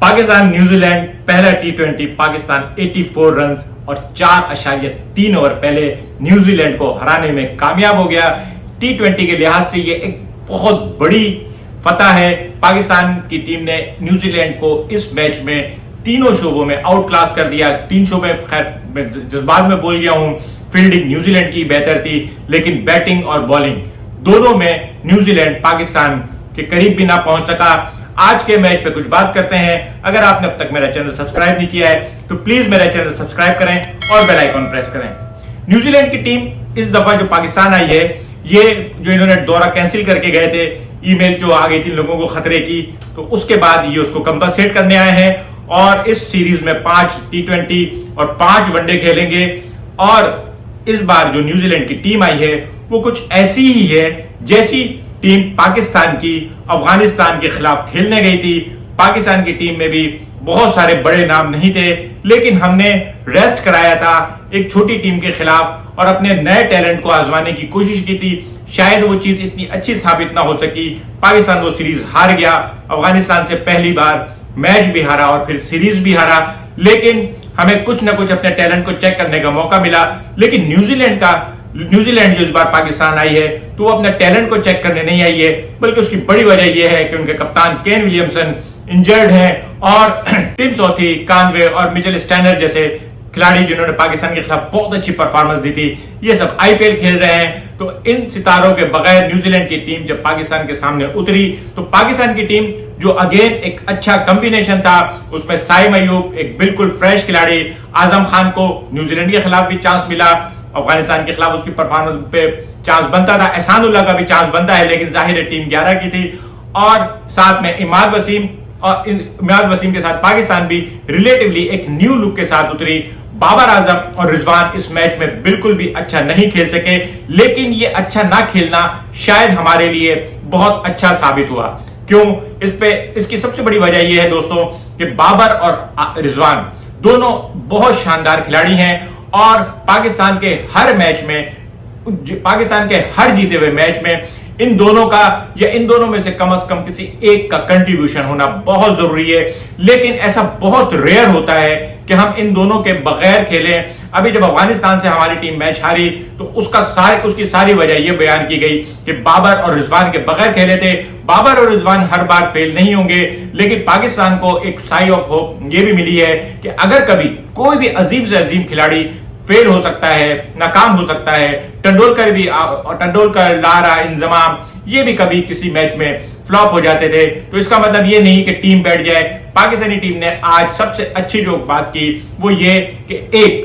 Pakistan New Zealand पहला टी20 Pakistan 84 run और 4.3 over पहले न्यूजीलैंड को हराने में कामयाब हो गया। टी20 के लिहाज से ये एक बहुत बड़ी फतह है। पाकिस्तान की टीम ने न्यूजीलैंड को इस मैच में तीनों शोबों में आउट क्लास कर दिया। तीन शोबे खैर मैं जज्बात में बोल गया हूं, फील्डिंग न्यूजीलैंड की बेहतर थी, लेकिन बैटिंग और बॉलिंग दोनों में न्यूजीलैंड पाकिस्तान के करीब भी ना पहुंच सका। आज के मैच पे कुछ बात करते हैं। अगर आपने अब तक मेरा चैनल सब्सक्राइब नहीं किया है तो प्लीज मेरा चैनल सब्सक्राइब करें और बेल आइकॉन प्रेस करें। न्यूजीलैंड की टीम इस दफा जो पाकिस्तान आई है, ये जो इन्होंने दौरा कैंसिल करके गए थे, ईमेल जो आ गई थी लोगों को खतरे की, तो उसके बाद ये उसको कंपनसेट करने आए हैं और इस सीरीज में 5 टी20 और 5 वनडे खेलेंगे। और इस बार जो न्यूजीलैंड की टीम आई है वो कुछ ऐसी ही है जैसी टीम पाकिस्तान की अफगानिस्तान के खिलाफ खेलने गई थी। पाकिस्तान की टीम में भी बहुत सारे बड़े नाम नहीं थे, लेकिन हमने रेस्ट कराया था एक छोटी टीम के खिलाफ और अपने नए टैलेंट को आजमाने की कोशिश की थी। शायद वो चीज इतनी अच्छी साबित ना हो सकी। पाकिस्तान वो सीरीज हार गया, अफगानिस्तान से पहली बार मैच भी हारा और फिर सीरीज भी हारा, लेकिन हमें कुछ ना कुछ अपने टैलेंट को चेक करने का मौका मिला। लेकिन न्यूजीलैंड जो इस बार पाकिस्तान आई है तो वो अपने टैलेंट को चेक करने नहीं आई है, बल्कि उसकी बड़ी वजह यह है कि उनके कप्तान केन विलियमसन इंजर्ड हैं और टिम सौथी, कानवे और मिचेल स्टैनर जैसे खिलाड़ी जिन्होंने पाकिस्तान के खिलाफ बहुत अच्छी परफॉर्मेंस दी थी, ये सब आईपीएल खेल रहे हैं। तो इन सितारों के बगैर न्यूजीलैंड की टीम जब पाकिस्तान के सामने उतरी तो पाकिस्तान की टीम जो अगेन एक अच्छा कॉम्बिनेशन था, उसमें साइम अयूब एक बिल्कुल फ्रेश खिलाड़ी, आजम खान को न्यूजीलैंड के खिलाफ भी चांस मिला, अफगानिस्तान के खिलाफ उसकी परफॉर्मेंस पे चांस बनता था, एहसानुल्लाह का भी चांस बनता है, लेकिन जाहिर है टीम 11 की थी। और साथ में इमाद वसीम के साथ पाकिस्तान भी रिलेटिवली एक न्यू लुक के साथ उतरी। बाबर आजम और रिजवान इस मैच में बिल्कुल भी अच्छा नहीं खेल सके, लेकिन ये अच्छा ना खेलना शायद हमारे लिए बहुत अच्छा साबित हुआ। क्यों? इसकी सबसे बड़ी वजह यह है दोस्तों कि बाबर और रिजवान दोनों बहुत शानदार खिलाड़ी हैं और पाकिस्तान के हर जीते हुए मैच में इन दोनों का या इन दोनों में से कम किसी एक का कंट्रीब्यूशन होना बहुत जरूरी है। लेकिन ऐसा बहुत रेयर होता है कि हम इन दोनों के बगैर खेलें। अभी जब अफगानिस्तान से हमारी टीम मैच हारी तो उसकी सारी वजह यह बयान की गई कि बाबर और रिजवान के बगैर खेले थे। बाबर और रिजवान हर बार फेल नहीं होंगे, लेकिन पाकिस्तान को एक साई ऑफ होप ये भी मिली है कि अगर कभी कोई भी अजीम से अजीम खिलाड़ी फेल हो सकता है, नाकाम हो सकता है। टंडोलकर, लारा, इंजमाम ये भी कभी किसी मैच में फ्लॉप हो जाते थे, तो इसका मतलब ये नहीं कि टीम बैठ जाए। पाकिस्तानी टीम ने आज सबसे अच्छी जो बात की वो ये कि एक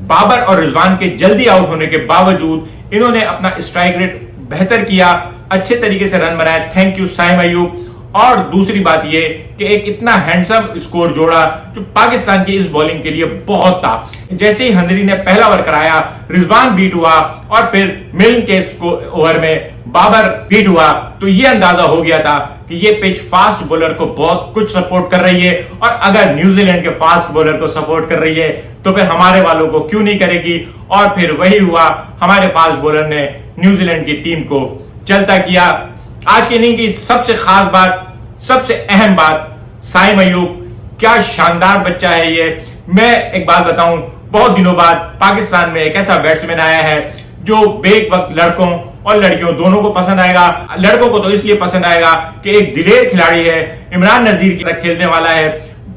बाबर और रिजवान के जल्दी आउट होने के बावजूद इन्होंने अपना स्ट्राइक रेट बेहतर किया, अच्छे तरीके से रन बनाए। Thank you Saim Ayub. और दूसरी बात यह कि एक इतना हैंडसम स्कोर जोड़ा जो पाकिस्तान की इस बॉलिंग के लिए बहुत था। जैसे ही हंदरी ने पहला ओवर कराया, रिजवान बीट हुआ और फिर मिल्न के ओवर में बाबर बीट हुआ, तो यह अंदाजा हो गया था कि यह पिच फास्ट बॉलर को बहुत कुछ सपोर्ट कर रही है। और अगर न्यूजीलैंड के फास्ट बॉलर को सपोर्ट कर रही है तो फिर हमारे वालों को क्यों नहीं करेगी। और फिर वही हुआ, हमारे फास्ट बॉलर ने न्यूजीलैंड की टीम को चलता किया। आज की इनिंग की सबसे खास बात, सबसे अहम बात, साइम अयूब क्या शानदार बच्चा है ये। मैं एक बात बताऊं, बहुत दिनों बाद पाकिस्तान में एक ऐसा बैट्समैन आया है जो बेक वक्त लड़कों और लड़कियों दोनों को पसंद आएगा। लड़कों को तो इसलिए पसंद आएगा कि एक दिलेर खिलाड़ी है, इमरान नजीर की तरह खेलने वाला है,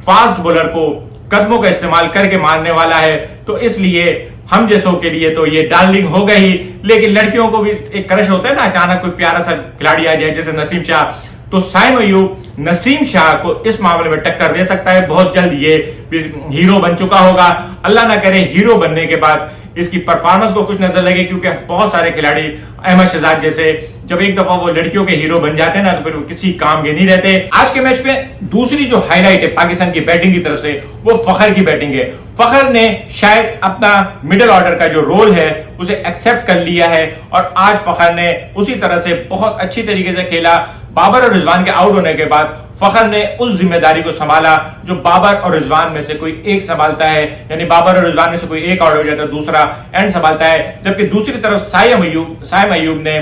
फास्ट बॉलर को कदमों का इस्तेमाल करके मारने वाला है, तो इसलिए हम जैसों के लिए तो ये डार्लिंग हो गई। लेकिन लड़कियों को भी एक क्रश होता है ना, अचानक कोई प्यारा सा खिलाड़ी आ जाए जैसे नसीम शाह, तो साइम अयूब नसीम शाह को इस मामले में टक्कर दे सकता है। बहुत जल्द ये हीरो बन चुका होगा। अल्लाह ना करे हीरो बनने के बाद इसकी परफॉर्मेंस को कुछ नजर लगे, क्योंकि बहुत सारे खिलाड़ी अहमद शहजाद जैसे जब एक दफा वो लड़कियों के हीरो बन जाते हैं ना तो फिर वो किसी काम के नहीं रहते। आज के मैच में दूसरी जो हाईलाइट है पाकिस्तान की बैटिंग की तरफ से, वो फखर की बैटिंग है। फखर ने शायद अपना मिडिल ऑर्डर का जो रोल है उसे एक्सेप्ट कर लिया है और आज फखर ने उसी तरह से बहुत अच्छी तरीके से खेला। बाबर और रिजवान के आउट होने के बाद फखर ने उस जिम्मेदारी को संभाला जो बाबर और रिजवान में से कोई एक संभालता है, यानी बाबर और रिजवान में से कोई एक आउट हो जाता है, दूसरा एंड संभालता है। जबकि दूसरी तरफ साइम अयूब ने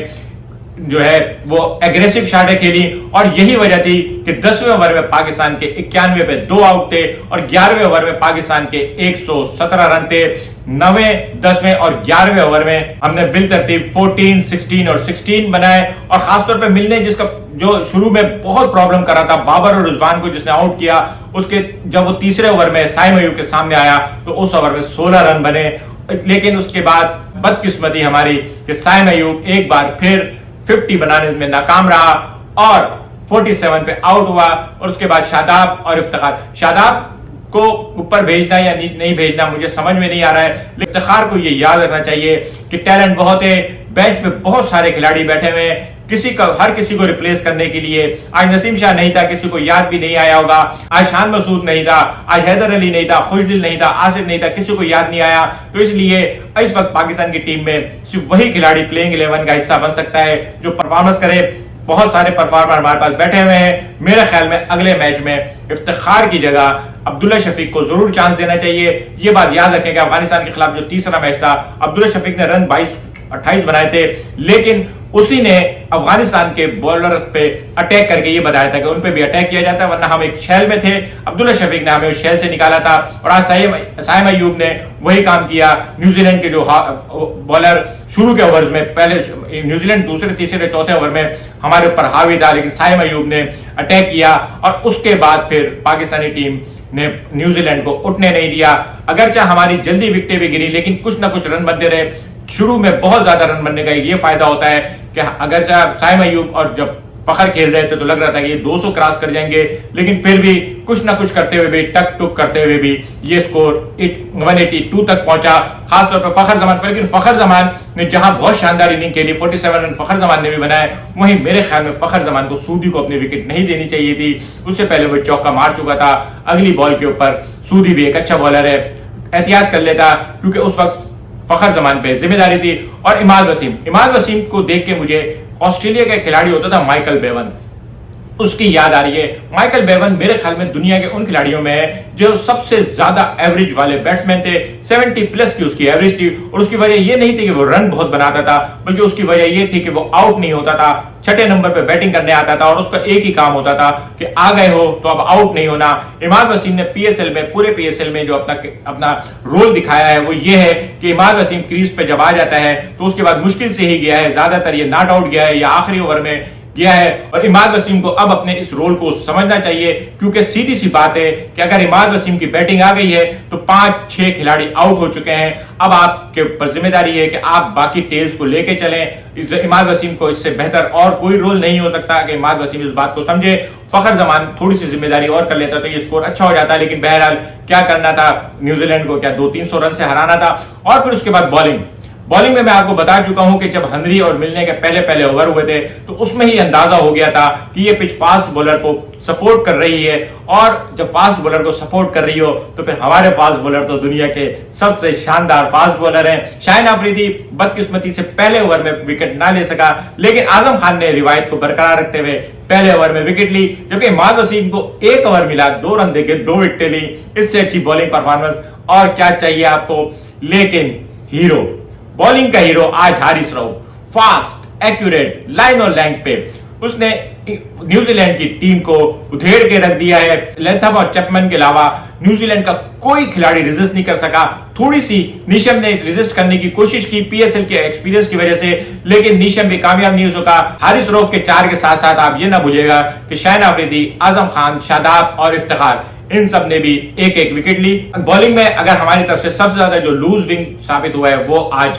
जो है वो एग्रेसिव शॉटें खेली और यही वजह थी कि 10वें ओवर में पाकिस्तान के 91 पे 2 आउट थे और 11वें ओवर में पाकिस्तान के 117 रन थे। 9वें, 10वें और 11वें ओवर में हमने बिल तरतीब 14, 16 और 16 बनाए और खासतौर पे मिलने जिसका जो शुरू में बहुत प्रॉब्लम कर रहा था बाबर और रिजवान को जिसने आउट किया, उसके जब वो तीसरे ओवर में साइम अयूब के सामने आया तो उस ओवर में 16 रन बने। लेकिन उसके बाद बदकिस्मती हमारी कि साइम अयूब एक बार फिर 50 बनाने में नाकाम रहा और 47 पे आउट हुआ और उसके बाद शादाब और इफ्तिखार, शादाब को ऊपर भेजना या नहीं भेजना मुझे समझ में नहीं आ रहा है, लेकिन इफ्तिखार को ये याद रखना चाहिए कि टैलेंट बहुत है, बेंच पे बहुत सारे खिलाड़ी बैठे हुए हैं, हर किसी को रिप्लेस करने के लिए। आज नसीम शाह नहीं था, किसी को याद भी नहीं आया होगा, आज शान मसूद नहीं था, आज हैदर अली नहीं था, खुशदिल नहीं था, आसिफ नहीं था, किसी को याद नहीं आया। तो इसलिए इस वक्त पाकिस्तान की टीम में सिर्फ वही खिलाड़ी प्लेइंग 11 का हिस्सा बन सकता है जो परफॉर्मेंस करे। बहुत सारे परफॉर्मर हमारे पास बैठे हुए हैं। मेरे ख्याल में अगले मैच में इफ्तिखार की जगह अब्दुल्ला शफीक को जरूर चांस देना चाहिए। ये बात याद रखें कि अफगानिस्तान के खिलाफ जो तीसरा मैच था, अब्दुल्ला शफीक ने रन 22-28 बनाए थे, लेकिन उसी ने अफगानिस्तान के बॉलर पे अटैक करके ये बताया था कि उन पे भी अटैक किया जाता है, वरना हम एक शैल में थे। अब्दुल्ला शफीक ने हमें उस शैल से निकाला था और आज साइम अयूब ने वही काम किया। न्यूजीलैंड के जो बॉलर शुरू के ओवर्स में, पहले न्यूजीलैंड दूसरे, तीसरे, चौथे ओवर में हमारे ऊपर हावी था, लेकिन साइम अयूब ने अटैक किया और उसके बाद फिर पाकिस्तानी टीम ने न्यूजीलैंड को उठने नहीं दिया। अगरचे हमारी जल्दी विकेटें भी गिरी, लेकिन कुछ ना कुछ रन बनते रहे। शुरू में बहुत ज्यादा रन बनने का ये फायदा होता है कि अगर साइम अयूब और जब फखर खेल रहे थे तो लग रहा था कि ये 200 क्रॉस कर जाएंगे, लेकिन फिर भी कुछ ना कुछ करते हुए भी, टक टुक करते हुए भी ये स्कोर 182 तक पहुंचा, खासतौर पर फखर जमान पर। लेकिन फखर जमान ने जहां बहुत शानदार इनिंग खेली, 47 रन फखर जमान ने भी बनाए, वहीं मेरे ख्याल में फखर जमान को सूदी को अपनी विकेट नहीं देनी चाहिए थी। उससे पहले वो चौका मार चुका था। अगली बॉल के ऊपर सूदी भी एक अच्छा बॉलर है, एहतियात कर लेता, क्योंकि उस वक्त फखर जमान पे जिम्मेदारी थी। और इमाद वसीम को देख के मुझे ऑस्ट्रेलिया का खिलाड़ी होता था माइकल बेवन, उसकी याद आ रही है। माइकल बेवन मेरे ख्याल में दुनिया के उन खिलाड़ियों में है जो सबसे ज्यादा एवरेज वाले बैट्समैन थे। 70 प्लस की उसकी एवरेज थी और उसकी वजह यह नहीं थी कि वो रन बहुत बनाता था, बल्कि उसकी वजह यह थी कि वो आउट नहीं होता था, छठे नंबर पे बैटिंग करने आता था और उसका एक ही काम होता था कि आ गए हो तो अब आउट नहीं होना। इमाद वसीम ने पीएसएल में, पूरे पीएसएल में जो अपना रोल दिखाया है वो ये है कि इमाद वसीम क्रीज पे जब आ जाता है तो उसके बाद मुश्किल से ही गया है, ज्यादातर ये नॉट आउट गया है या आखिरी ओवर में गया है। और इमाद वसीम को अब अपने इस रोल को समझना चाहिए, क्योंकि सीधी सी बात है कि अगर इमाद वसीम की बैटिंग आ गई है तो 5-6 खिलाड़ी आउट हो चुके हैं। अब आपके ऊपर जिम्मेदारी है कि आप बाकी टेल्स को लेके चलें। इमाद वसीम को इससे बेहतर और कोई रोल नहीं हो सकता कि इमाद वसीम इस बात को समझे। फखर जमान थोड़ी सी जिम्मेदारी और कर लेता तो ये स्कोर अच्छा हो जाता, लेकिन बहरहाल क्या करना था, न्यूजीलैंड को क्या 200-300 रन से हराना था। और फिर उसके बाद बॉलिंग में मैं आपको बता चुका हूं कि जब हेनरी और मिलने के पहले ओवर हुए थे तो उसमें ही अंदाजा हो गया था कि ये पिच फास्ट बॉलर को सपोर्ट कर रही है, और जब फास्ट बॉलर को सपोर्ट कर रही हो तो फिर हमारे फास्ट बॉलर तो दुनिया के सबसे शानदार फास्ट बॉलर हैं। शाहिन अफरीदी बदकिस्मती से पहले ओवर में विकेट ना ले सका, लेकिन आजम खान ने रिवायत को बरकरार रखते हुए पहले ओवर में विकेट ली, जबकि इमाद वसीम को 1 ओवर मिला, 2 रन देके 2 विकेटें ली। इससे अच्छी बॉलिंग परफॉर्मेंस और क्या चाहिए आपको। लेकिन बॉलिंग का हीरो आज Haris Rauf, fast, accurate, line और लेंथ पे उसने न्यूजीलैंड की टीम को उधेड़ के रख दिया है। लेथम और चैपमैन के अलावा न्यूजीलैंड का कोई खिलाड़ी रेजिस्ट नहीं कर सका। थोड़ी सी नीशम ने रेजिस्ट करने की कोशिश की पीएसएल के एक्सपीरियंस की वजह से, लेकिन नीशम भी कामयाब नहीं हो सका। हारिस रऊफ के 4 के साथ साथ आप ये ना भूलिएगा कि शाहिन अफरीदी, आजम खान, शादाब और इफ्तिखार, इन सब ने भी 1-1 विकेट ली। बॉलिंग में अगर हमारी तरफ से सबसे ज्यादा जो लूज विंग साबित हुआ है वो आज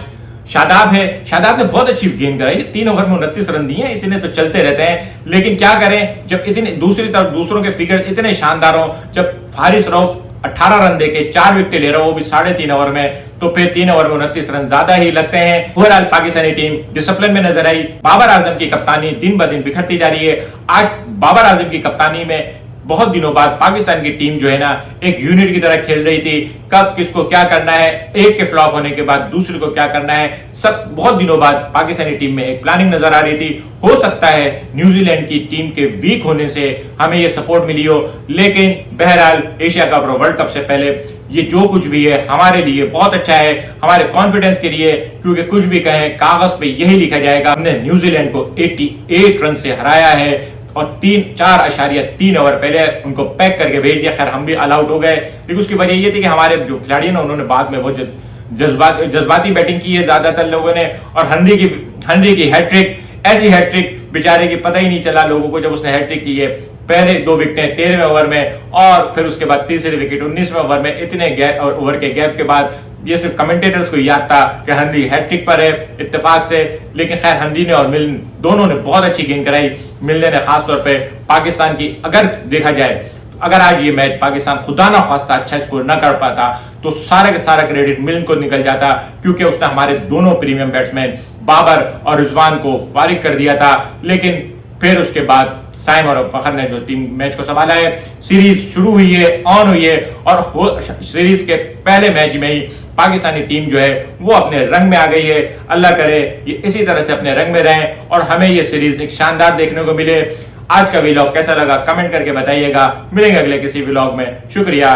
शादाब है। शादाब ने बहुत अच्छी गेंद कराई, 3 ओवर में 29 रन दिए, इतने तो चलते रहते हैं, लेकिन क्या करें जब इतने दूसरी तरफ दूसरों के फिगर इतने शानदार हो, जब हारिस रऊफ 18 रन देके 4 विकेट ले रहा हो वो भी 3.5 ओवर में, तो फिर 3 ओवर में 29 रन ज्यादा ही लगते हैं। ओवरऑल पाकिस्तानी टीम डिसिप्लिन में नजर आई। बाबर आजम की कप्तानी दिन ब दिन बिखरती जा रही है। आज बाबर आजम की कप्तानी में बहुत दिनों बाद पाकिस्तान की टीम जो है ना एक यूनिट की तरह खेल रही थी। कब किसको क्या करना है, एक के फ्लॉप होने के बाद दूसरे को क्या करना है, सब बहुत दिनों बाद पाकिस्तानी टीम में एक प्लानिंग नजर आ रही थी। हो सकता है न्यूजीलैंड की टीम के वीक होने से हमें यह सपोर्ट मिली हो, लेकिन बहरहाल एशिया कप और वर्ल्ड कप से पहले ये जो कुछ भी है हमारे लिए बहुत अच्छा है, हमारे कॉन्फिडेंस के लिए, क्योंकि कुछ भी कहें कागज पे यही लिखा जाएगा हमने न्यूजीलैंड को 88 रन से हराया है और 4.3 ओवर पहले उनको पैक करके भेज दिया। खैर हम भी ऑल आउट हो गए, लेकिन उसकी वजह ये थी कि हमारे जो खिलाड़ी ना उन्होंने बाद में बहुत जज्बाती बैटिंग की है ज्यादातर लोगों ने। और हेनरी की हैट्रिक, ऐसी हैट्रिक बेचारे की पता ही नहीं चला लोगों को जब उसने हैट्रिक की है। पहले 2 विकेटें 13वें ओवर में और फिर उसके बाद तीसरी विकेट 19वें ओवर में। इतने ओवर के गैप के बाद ये सिर्फ कमेंटेटर्स को याद था कि हेनरी हैट्रिक पर है इत्तेफाक से, लेकिन खैर हेनरी ने और मिल दोनों ने बहुत अच्छी गेंद कराई। मिलने ने खासतौर पे पाकिस्तान की अगर देखा जाए, अगर आज ये मैच पाकिस्तान खुदा ना खास्ता अच्छा स्कोर न कर पाता तो सारा का सारा क्रेडिट मिलन को निकल जाता, क्योंकि उसने हमारे दोनों प्रीमियम बैट्समैन बाबर और रिजवान को फारिग कर दिया था। लेकिन फिर उसके बाद साइम और फखर ने जो टीम मैच को संभाला है, सीरीज शुरू हुई है, ऑन हुई है और सीरीज के पहले मैच में ही पाकिस्तानी टीम जो है वो अपने रंग में आ गई है। अल्लाह करे ये इसी तरह से अपने रंग में रहें और हमें ये सीरीज एक शानदार देखने को मिले। आज का व्लॉग कैसा लगा कमेंट करके बताइएगा। मिलेंगे अगले किसी व्लॉग में। शुक्रिया।